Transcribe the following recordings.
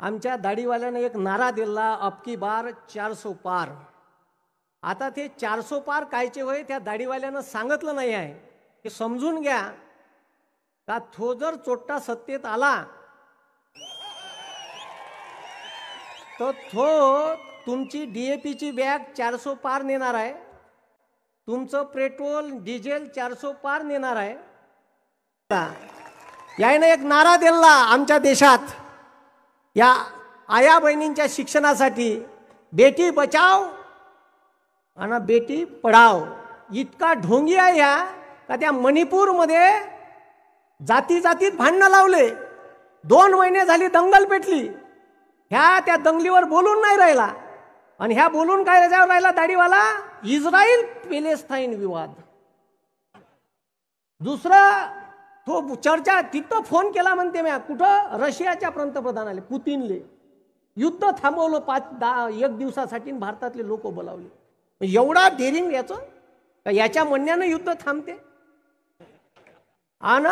आमच्या दाढीवाल्याने एक नारा दिला, अबकी बार 400 पार। आता ते 400 पार कायचे होय त्या दाढीवाल्यानं सांगितलं नाही आहे। हे समजून घ्या का तो जर चोट्टा सत्तेत आला तर तो तुमची डीएपीची बॅग 400 पार नेणार आहे, तुमचं पेट्रोल डिझेल 400 पार नेणार आहे। याने एक नारा दिला आमच्या देशात या आया बहिणींच्या शिक्षणासाठी, बेटी बचाओ आणि बेटी पढाओ। इतका ढोंगी आहे या का त्या मणिपूरमध्ये जाती जातीत भांडणं लावले, 2 महिने झाली दंगल पेटली। ह्या त्या दंगलीवर बोलून नाही राहिला आणि ह्या बोलून काय राहिला दाढीवाला, इस्रायल पॅलेस्टाईन विवाद। दुसरा तो चर्चा तिथं फोन केला म्हणते मी, कुठं रशियाच्या पंतप्रधानाले पुतिनले, युद्ध थांबवलं 1 दिवसासाठी, भारतातले लोक बोलावले। एवढा डेरिंग याचं याच्या म्हणण्यानं युद्ध थांबते आणि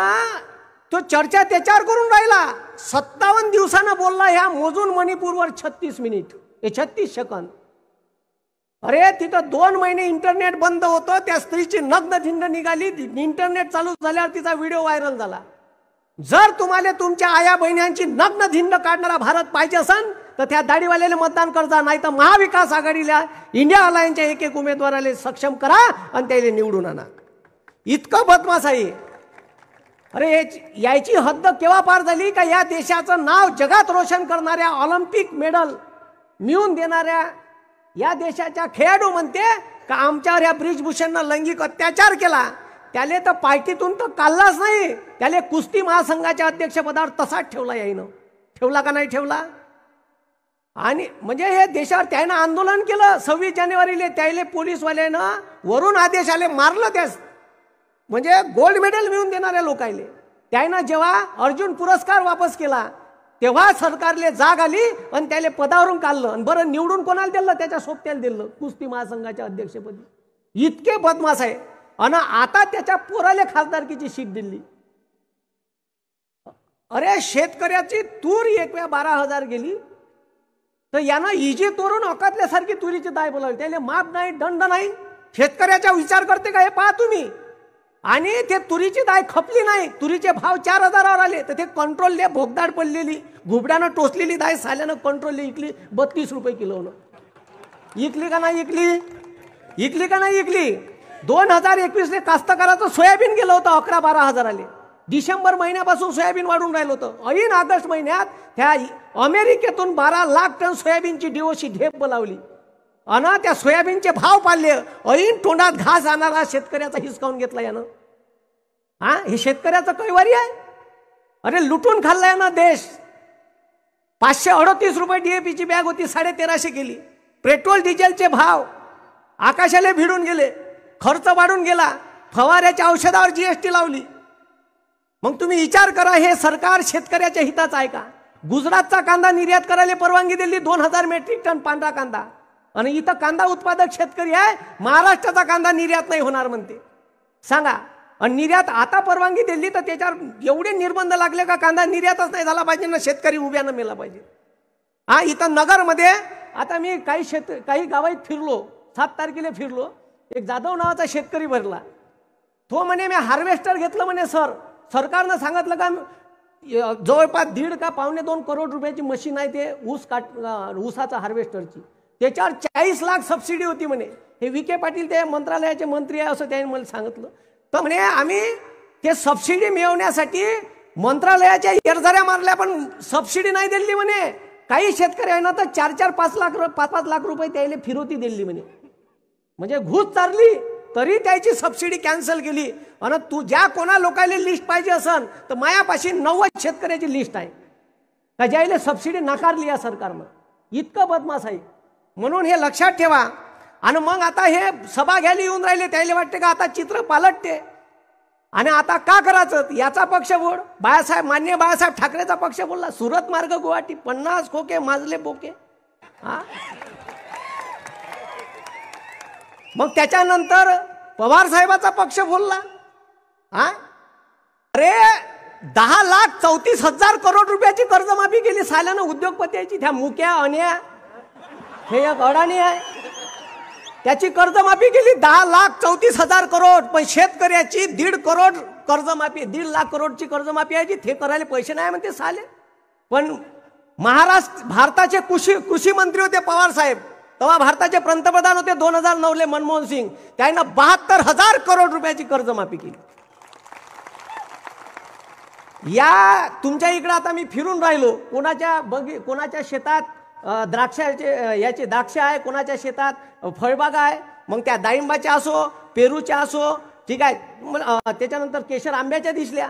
तो चर्चा त्याच्यावर करून राहिला। 57 दिवसानं बोलला ह्या मोजून मणिपूरवर 36 मिनिट 36 सेकंद। अरे तिथं 2 महिने इंटरनेट बंद होतं, त्या स्त्रीची नग्न धिंड निघाली, इंटरनेट चालू झाल्यावर तिचा व्हिडिओ व्हायरल झाला। जर तुम्हाला तुमच्या आया बहिण्यांची नग्न धिंड काढणारा भारत पाहिजे असेल तर त्या दाढीवाल्याला मतदान करजा, नाही तर महाविकास आघाडीला इंडिया अलायन्सच्या एक उमेदवाराला सक्षम करा आणि त्याला निवडून आणा। इतकं बदमाश आहे। अरे याची हद्द केव्हा पार झाली का या देशाचं नाव जगात रोशन करणाऱ्या, ऑलिम्पिक मेडल मिळवून देणाऱ्या या देशाच्या खेळाडू म्हणते का आमच्यावर या ब्रिजभूषणनं लैंगिक अत्याचार केला, त्याले तर पार्टीतून तर काढलाच नाही, त्याले कुस्ती महासंघाच्या अध्यक्षपदावर तसाच ठेवला। यायनं ठेवला का नाही ठेवला? आणि म्हणजे हे देशावर त्यानं आंदोलन केलं 26 जानेवारीला, त्याले पोलीसवाल्यानं वरून आदेश आले, मारलं त्यास, म्हणजे गोल्ड मेडल मिळवून देणाऱ्या लोकायले। त्यानं जेव्हा अर्जुन पुरस्कार वापस केला तेव्हा सरकारले जाग आली आणि त्याले पदावरून काढलं आणि बरं निवडून कोणाला दिलं, त्याच्या सोबत्याला दिलं कुस्ती महासंघाच्या अध्यक्षपदी। इतके बदमाश आहे। आणि आता त्याच्या पोराले खासदारकीची सीट दिली। अरे शेतकऱ्याची तूर 12,000 गेली तर यानं इजी तोरून अकातल्यासारखी तुरीची दाय बोलावली, त्याला माप नाही, दंड नाही। शेतकऱ्याचा विचार करते का हे पहा तुम्ही। आणि ते तुरीची दाय खपली नाही, तुरीचे भाव 4,000वर आले तर ते कंट्रोलले भोगदाड पडलेली घुबड्यानं टोचलेली दाय साल्यानं कंट्रोलले इकली 32 रुपये किलोनं। इकली का नाही इकली? इकली का नाही इकली? 2021 ले कास्तकाराचं सोयाबीन गेलं होतं 11-12 हजाराले। डिसेंबर महिन्यापासून सोयाबीन वाढून राहिलं होतं। ऐन ऑगस्ट महिन्यात त्या अमेरिकेतून 12 लाख टन सोयाबीनची डीओसी ढेप बोलावली आणि त्या सोयाबीनचे भाव पाडले। ऐन तोंडात घास आणणारा शेतकऱ्याचा हिसकावून घेतला यानं। हे शेतकऱ्याचं कैवारी आहे? अरे लुटून खाल्ला यानं देश। 538 रुपये डीएपीची बॅग होती, 1350 केली। पेट्रोल डिझेलचे भाव आकाशाला भिडून गेले, खर्च वाढून गेला, फवाऱ्याच्या औषधावर जीएसटी लावली। मग तुम्ही विचार करा, हे सरकार शेतकऱ्याच्या हिताचं आहे का? गुजरातचा कांदा निर्यात करायला परवानगी दिली, 2000 मेट्रिक टन पांढरा कांदा, आणि इथं कांदा उत्पादक शेतकरी आहे, महाराष्ट्राचा कांदा निर्यात नाही होणार म्हणते। सांगा, आणि निर्यात आता परवानगी दिली तर त्याच्यावर एवढे निर्बंध लागले का कांदा निर्यातच नाही झाला पाहिजे ना, शेतकरी उभ्यानं मेला पाहिजे। इथं नगरमध्ये आता मी काही गावात फिरलो, 7 तारखेला फिरलो, एक जाधव नावाचा शेतकरी भरला। तो म्हणे मी हार्वेस्टर घेतलं म्हणे, सरकारनं सांगितलं का जवळपास 1.5 का 1.25 करोड रुपयाची मशीन आहे ते ऊसाचा हार्वेस्टरची, त्याच्यावर 40 लाख सबसिडी होती म्हणे। हे विखे पाटील ते मंत्रालयाचे मंत्री आहे असं त्यांनी मला सांगितलं। तर म्हणे आम्ही ते सबसिडी मिळवण्यासाठी मंत्रालयाच्या एरझऱ्या मारल्या पण सबसिडी नाही दिली म्हणे। काही शेतकरी आहे ना तर 4-5 लाख रुपये त्याला फिरवती दिली म्हणे, म्हणजे घुस चालली तरी त्याची सबसिडी कॅन्सल केली। आणि तू ज्या कोणा लोकांना लिस्ट पाहिजे असन तर मायापाशी 90 शेतकऱ्याची लिस्ट आहे का ज्याला सबसिडी नाकारली या सरकारनं। इतकं बदमाश आहे, म्हणून हे लक्षात ठेवा। आणि मग आता हे सभा घ्यायला येऊन राहिले, त्याला वाटते का आता चित्र पालटते आणि आता का करायचं, याचा पक्ष बोल, मान्य बाळासाहेब ठाकरेचा पक्ष बोलला, सुरत मार्ग गुवाहाटी 50 खोके माजले बोके। मग त्याच्यानंतर पवार साहेबाचा पक्ष बोलला। अरे 10,34,000 करोड रुपयाची कर्जमाफी केली साल्यानं उद्योगपत्याची. त्या मुक्या अन्या हे एक अडाणी आहे, त्याची कर्जमाफी केली 10,34,000 करोड. पण शेतकऱ्याची 1.5 करोड कर्जमाफी, 1.5 लाख करोडची कर्जमाफी आहे जी ते करायला पैसे नाही म्हणते साले. पण महाराष्ट्र भारताचे कृषी मंत्री होते पवार साहेब, तेव्हा भारताचे पंतप्रधान होते 2009 मनमोहन सिंग, त्यांना 72,000 करोड रुपयाची कर्जमाफी केली. या तुमच्या इकडे आता मी फिरून राहिलो, कोणाच्या शेतात द्राक्षाचे द्राक्ष आहे, कोणाच्या शेतात फळबागा आहे. मग त्या डाळिंबाच्या असो, पेरूच्या असो, ठीक आहे, त्याच्यानंतर केशर आंब्याच्या दिसल्या.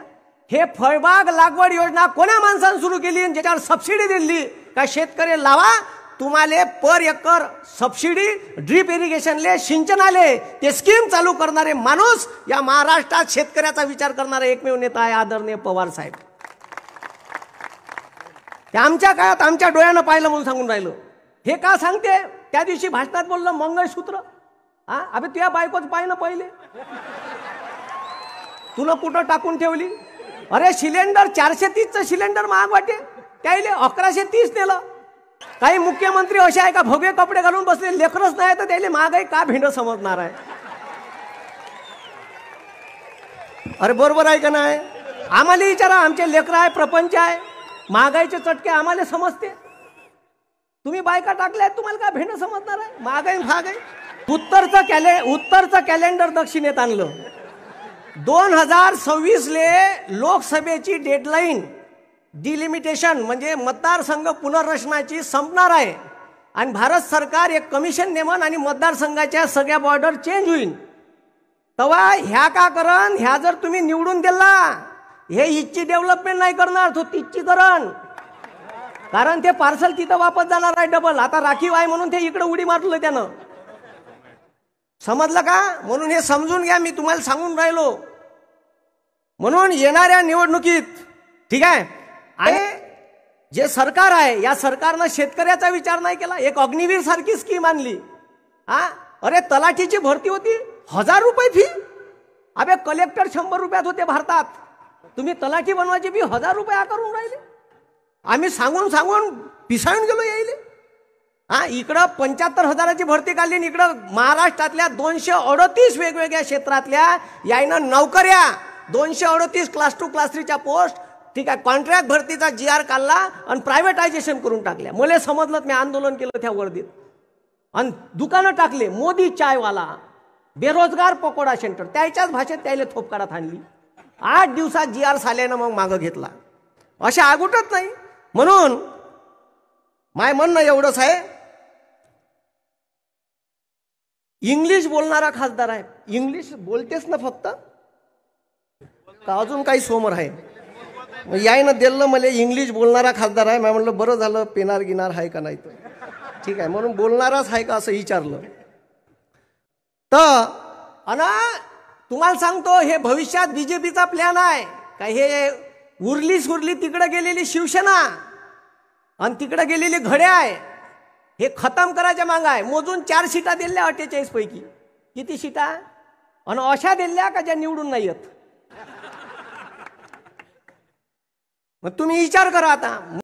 हे फळबाग लागवड योजना कोण्या माणसाने सुरू केली, ज्याच्यावर सबसिडी दिली का शेतकरी लावा, तुम्हाला पर एकर सबसिडी, ड्रीप इरिगेशनले, सिंचनाले ते स्कीम चालू करणारे माणूस या महाराष्ट्रात शेतकऱ्याचा विचार करणारा एकमेव नेता आहे आदरणीय पवार साहेब. ते आमच्या काळात आमच्या डोळ्यानं पाहिलं म्हणून सांगून राहिलो. हे का सांगते, त्या दिवशी भाषणात बोललं मंगळसूत्र. अबे तुझ्या बायकोच पाहिलं पहिले, तुला कुठं टाकून ठेवली. अरे सिलेंडर 430चं सिलेंडर महाग वाटे, त्याला 1130 नेलं. काही मुख्यमंत्री असे आहे का भगवे कपडे घालून बसले, लेकरच नाही तर त्याला महागाई का भेंड समजणार आहे. अरे बरोबर आहे का नाही, आम्हाला विचारा, आमचे लेकर आहे, प्रपंच आहे, महागाईचे चटके आम्हाला समजते. तुम्ही बायका टाकल्या तुम्हाला काय भेंड समजणार आहे, महागाई महागाई. उत्तरचं कॅलेंडर दक्षिणेत आणलं. 2026 लोकसभेची डेडलाईन डिलिमिटेशन म्हणजे मतदारसंघ पुनर्रचनाची संपणार आहे आणि भारत सरकार एक कमिशन नेमन आणि मतदारसंघाच्या सगळ्या बॉर्डर चेंज होईल. तेव्हा ह्या का करण, ह्या जर तुम्ही निवडून दिला, हे इथची डेव्हलपमेंट नाही करणार, तो तिथची करण. कारण ते पार्सल तिथं वापस जाणार आहे डबल. आता राखीव आहे म्हणून ते इकडे उडी मारलं त्यानं, समजलं का. म्हणून हे समजून घ्या, मी तुम्हाला सांगून राहिलो. म्हणून येणाऱ्या निवडणुकीत, ठीक आहे, आणि जे सरकार आहे या सरकारनं शेतकऱ्याचा विचार नाही केला. एक अग्निवीर सारखी स्कीम आणली. अरे तलाठीची भरती होती 1000 रुपये फी. अबे कलेक्टर 100 रुपयात होते भारतात, तुम्ही तलाठी बनवायची फी 1000 रुपये आकारून राहिले. आम्ही सांगून पिसाळून गेलो यायले. इकडं 75,000ची भरती काढली, इकडं महाराष्ट्रातल्या 238 वेगवेगळ्या क्षेत्रातल्या यायनं नोकऱ्या, 238 क्लास 2 क्लास 3च्या पोस्ट, ठीक आहे, कॉन्ट्रॅक्ट भरतीचा GR काढला आणि प्रायव्हेटायझेशन करून टाकल्या. मला समजलं, मी आंदोलन केलं त्या वर्दीत आणि दुकानं टाकले. मोदी चायवाला, बेरोजगार पकोडा सेंटर, त्याच्याच भाषेत त्याला थोपकारात आणली. 8 दिवसात GR साल्यानं मग मागं घेतला. अशा आगुटत नाही. म्हणून माय म्हणणं एवढंच आहे, इंग्लिश बोलणारा खासदार आहे. इंग्लिश बोलतेस ना फक्त का अजून काही सोमर आहे. यायनं दिलं मला इंग्लिश बोलणारा खासदार आहे. मी म्हणलं बरं झालं, पेनार गिनार आहे का नाही तर ठीक आहे, म्हणून बोलणाराच आहे का असं विचारलं. तर अना तुम्हाला सांगतो, हे भविष्यात बीजेपीचा प्लॅन आहे का. हे उरली तिकडे गेलेली शिवसेना आणि तिकडे गेलेली घड्या आहे, हे खतम करायच्या मागं आहे. मोजून 4 सीटा दिल्या 48 पैकी. किती सीटा आणि अशा दिल्या का ज्या निवडून नाही येत. मग तुम्ही विचार करा आता.